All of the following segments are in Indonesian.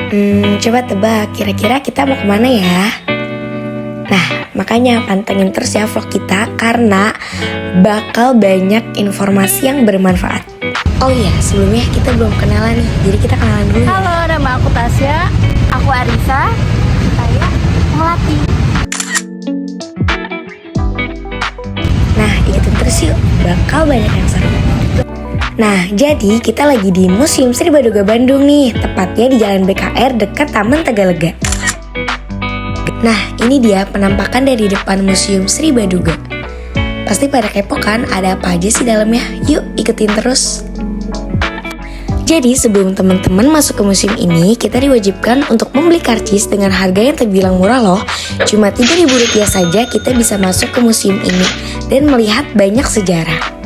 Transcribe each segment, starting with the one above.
Coba tebak, kira-kira kita mau kemana ya? Nah, makanya pantengin terus ya vlog kita karena bakal banyak informasi yang bermanfaat. Oh iya, sebelumnya kita belum kenalan nih, jadi kita kenalan dulu. Halo, nama aku Tasya. Aku Arisa. Saya Melati. Nah, ikutin terus yuk, bakal banyak yang seru. Nah, jadi kita lagi di Museum Sri Baduga Bandung nih, tepatnya di Jalan BKR dekat Taman Tegalega. Nah, ini dia penampakan dari depan Museum Sri Baduga. Pasti pada kepo kan, ada apa aja sih dalamnya? Yuk, ikutin terus. Jadi sebelum teman-teman masuk ke museum ini, kita diwajibkan untuk membeli karcis dengan harga yang terbilang murah loh. Cuma Rp3.000 saja kita bisa masuk ke museum ini dan melihat banyak sejarah.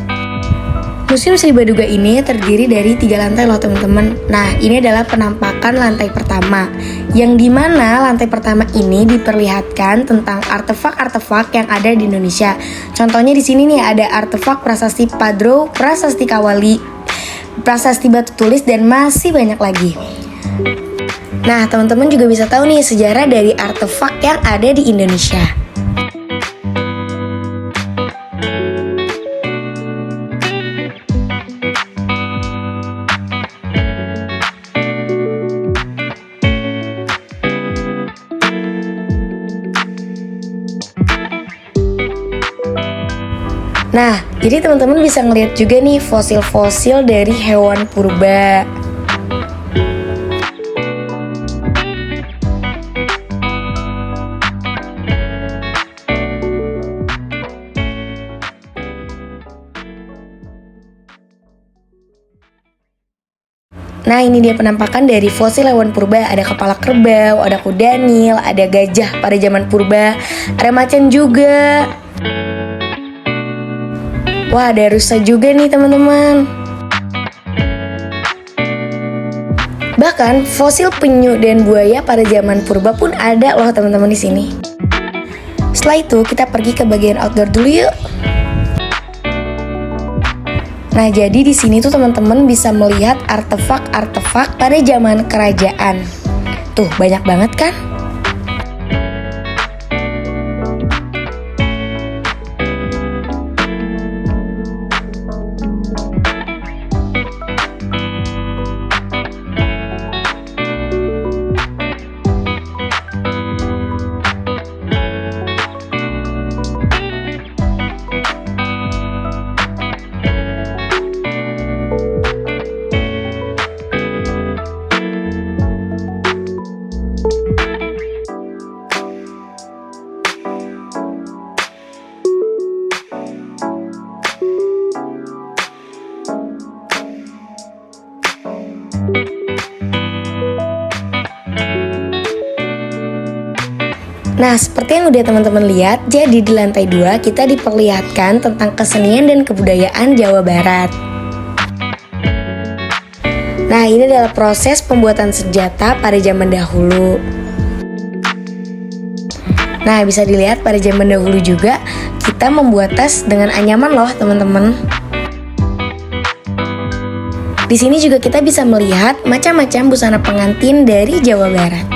Museum Sri Baduga ini terdiri dari 3 lantai loh teman-teman. Nah, ini adalah penampakan lantai pertama, yang dimana lantai pertama ini diperlihatkan tentang artefak-artefak yang ada di Indonesia. Contohnya di sini nih ada artefak prasasti Padro, prasasti Kawali, prasasti batu tulis, dan masih banyak lagi. Nah, teman-teman juga bisa tahu nih sejarah dari artefak yang ada di Indonesia. Nah, jadi teman-teman bisa ngeliat juga nih fosil-fosil dari hewan purba. Nah, ini dia penampakan dari fosil hewan purba. Ada kepala kerbau, ada kuda nil, ada gajah pada zaman purba, ada macan juga. Wah, ada rusa juga nih teman-teman. Bahkan fosil penyu dan buaya pada zaman purba pun ada loh teman-teman di sini. Setelah itu kita pergi ke bagian outdoor dulu yuk. Nah, jadi di sini tuh teman-teman bisa melihat artefak-artefak pada zaman kerajaan. Tuh, banyak banget kan? Nah, seperti yang udah teman-teman lihat, jadi di lantai 2 kita diperlihatkan tentang kesenian dan kebudayaan Jawa Barat. Nah, ini adalah proses pembuatan senjata pada zaman dahulu. Nah, bisa dilihat pada zaman dahulu juga kita membuat tas dengan anyaman loh, teman-teman. Di sini juga kita bisa melihat macam-macam busana pengantin dari Jawa Barat.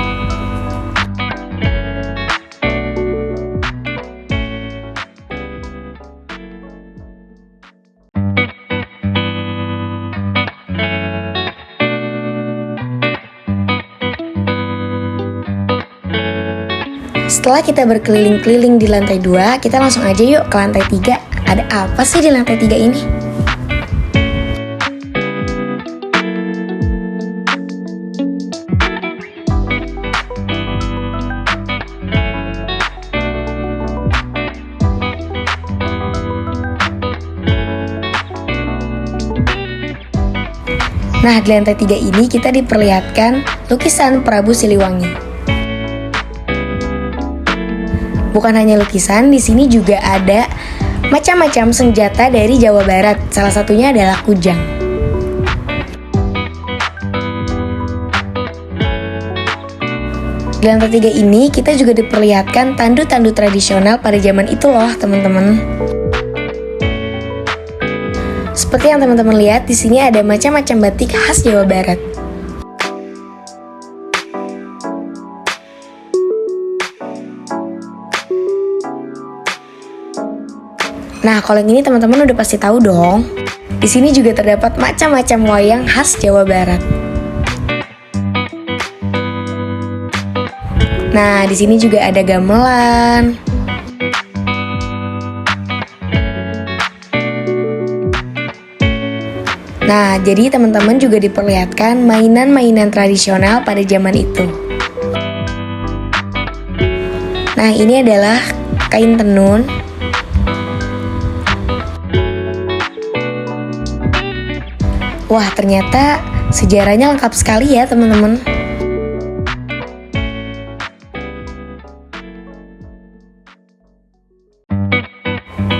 Setelah kita berkeliling-keliling di lantai 2, kita langsung aja yuk ke lantai 3. Ada apa sih di lantai 3 ini? Nah, di lantai 3 ini kita diperlihatkan lukisan Prabu Siliwangi. Bukan hanya lukisan, di sini juga ada macam-macam senjata dari Jawa Barat. Salah satunya adalah kujang. Di lantai 3 ini kita juga diperlihatkan tandu-tandu tradisional pada zaman itu loh, teman-teman. Seperti yang teman-teman lihat, di sini ada macam-macam batik khas Jawa Barat. Nah, kalau yang ini teman-teman udah pasti tahu dong. Di sini juga terdapat macam-macam wayang khas Jawa Barat. Nah, di sini juga ada gamelan. Nah, jadi teman-teman juga diperlihatkan mainan-mainan tradisional pada zaman itu. Nah, ini adalah kain tenun. Wah, ternyata sejarahnya lengkap sekali ya, teman-teman.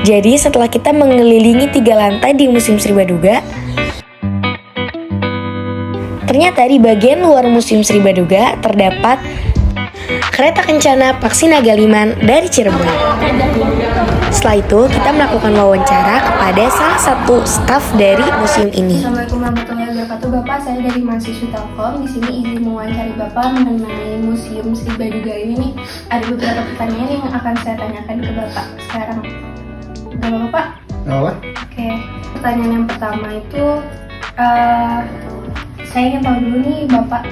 Jadi, setelah kita mengelilingi 3 lantai di Museum Sri Baduga, ternyata di bagian luar Museum Sri Baduga terdapat kereta kencana Paksi Nagaliman dari Cirebon. Setelah itu, kita melakukan wawancara kepada salah satu staf dari museum ini. Assalamualaikum warahmatullahi wabarakatuh. Bapak, saya dari mahasiswa Telkom. Di sini izin mewawancari Bapak mengenai Museum Sri Baduga ini nih. Ada beberapa pertanyaan yang akan saya tanyakan ke Bapak sekarang. Gak apa-apa, Pak? Apa? Oke. Pertanyaan yang pertama itu, saya ingin tahu dulu nih Bapak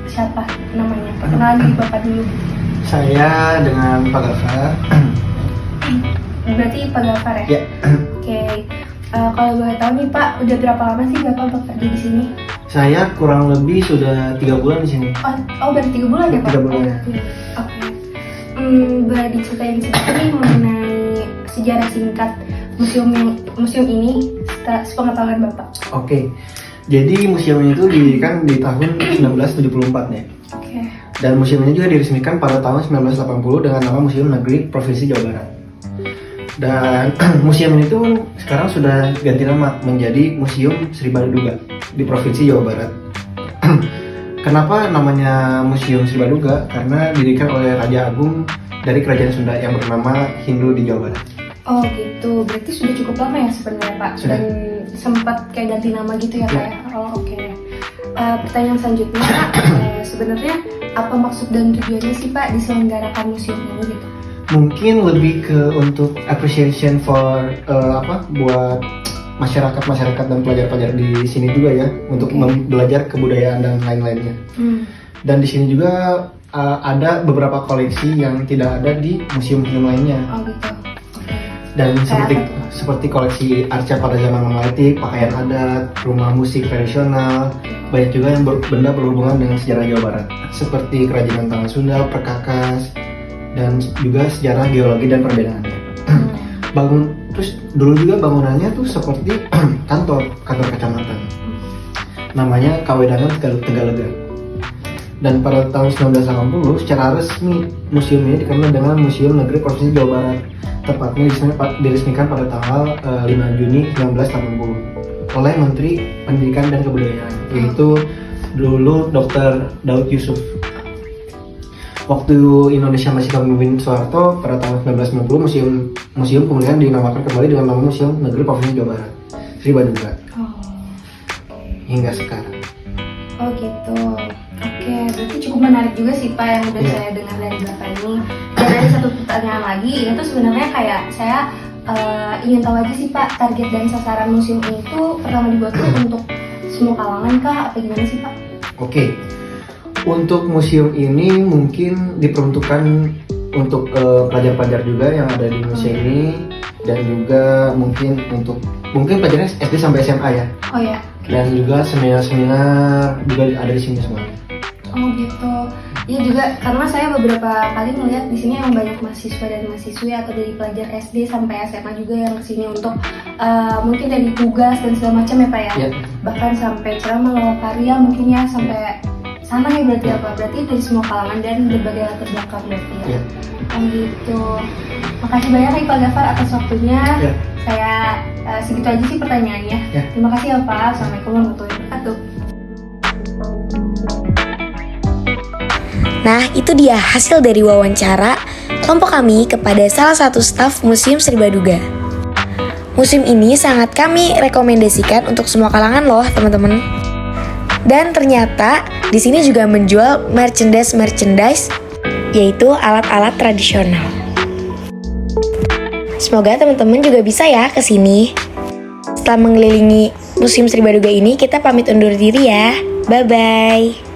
siapa namanya. Perkenalan diri Bapak dulu. Saya dengan Pak Gafar. Berarti Pak Gafar ya? Ya. Oke. Kalau boleh tahu nih Pak, udah berapa lama sih Bapak bekerja di sini? Saya kurang lebih sudah 3 bulan di sini. Oh baru 3 bulan ya Pak? 3 bulan ya. Oke. Boleh diceritain sedikit nih mengenai sejarah singkat museum ini sepengetahuan Bapak? Oke. Jadi museum ini itu didirikan di tahun 1974 ya. Oke. Dan museum ini juga diresmikan pada tahun 1980 dengan nama Museum Negeri Provinsi Jawa Barat. Dan museum ini tuh sekarang sudah ganti nama menjadi Museum Sri Baduga di Provinsi Jawa Barat. Kenapa namanya Museum Sri Baduga? Karena didirikan oleh Raja Agung dari Kerajaan Sunda yang bernama Hindu di Jawa Barat. Oh gitu, berarti sudah cukup lama ya sebenarnya Pak? Sudah. Dan sempat kayak ganti nama gitu ya Pak ya? Oh oke. Pertanyaan selanjutnya Pak, sebenarnya apa maksud dan tujuannya sih Pak diselenggarakan museum ini gitu? Mungkin lebih ke untuk appreciation for buat masyarakat dan pelajar-pelajar di sini juga ya, untuk belajar kebudayaan dan lain-lainnya. Dan di sini juga ada beberapa koleksi yang tidak ada di museum-museum lainnya. Oh gitu. Oke. Dan Kayak seperti koleksi arca pada zaman Mangalatik, pakaian adat, rumah musik tradisional, banyak juga yang benda berhubungan dengan sejarah Jawa Barat, seperti kerajinan tangan Sunda, perkakas, dan juga sejarah geologi dan perbedaannya. Terus dulu juga bangunannya tuh seperti kantor kecamatan, namanya Kawedangan Tegalega. Dan pada tahun 1980 secara resmi museum ini dikenal dengan Museum Negeri Provinsi Jawa Barat, tepatnya diresmikan pada tanggal 5 Juni 1980 oleh Menteri Pendidikan dan Kebudayaan, yaitu dulu Dr. Daud Yusuf. Waktu Indonesia masih kepemimpinan Soeharto pada tahun 1990, museum kemudian dinamakan kembali dengan nama Museum Negeri Provinsi Jawa Barat, Sri Baduga, hingga sekarang. Oh gitu. Oke, berarti cukup menarik juga sih Pak yang udah saya dengar dari Bapak ini. Dan ada satu pertanyaan lagi, ini tuh sebenarnya kayak saya ingin tahu aja sih Pak, target dan sasaran museum ini tuh pertama dibuat tuh untuk semua kalangan kah? Apa gimana sih Pak? Oke. Untuk museum ini mungkin diperuntukkan untuk pelajar-pelajar juga yang ada di museum ini, dan juga mungkin pelajarnya SD sampai SMA ya. Oh ya. Dan juga seminar-seminar juga ada di sini semuanya. Oh gitu. Iya juga karena saya beberapa kali melihat di sini yang banyak mahasiswa dan mahasiswi atau dari pelajar SD sampai SMA juga yang kesini untuk mungkin dari tugas dan segala macam ya Pak ya. Bahkan sampai ceramah lewat karya mungkin ya sampai sana ya berarti apa? Berarti dari semua kalangan dan berbagai latar belakang berarti ya. Oh gitu. Makasih banyak nih Pak Gafar atas waktunya. Saya segitu aja sih pertanyaannya. Terima kasih ya Pak. Assalamualaikum warahmatullahi wabarakatuh. Nah, itu dia hasil dari wawancara kelompok kami kepada salah satu staf Museum Sri Baduga. Museum ini sangat kami rekomendasikan untuk semua kalangan loh, teman-teman. Dan ternyata di sini juga menjual merchandise, yaitu alat-alat tradisional. Semoga teman-teman juga bisa ya ke sini. Setelah mengelilingi Museum Sri Baduga ini, kita pamit undur diri ya. Bye-bye.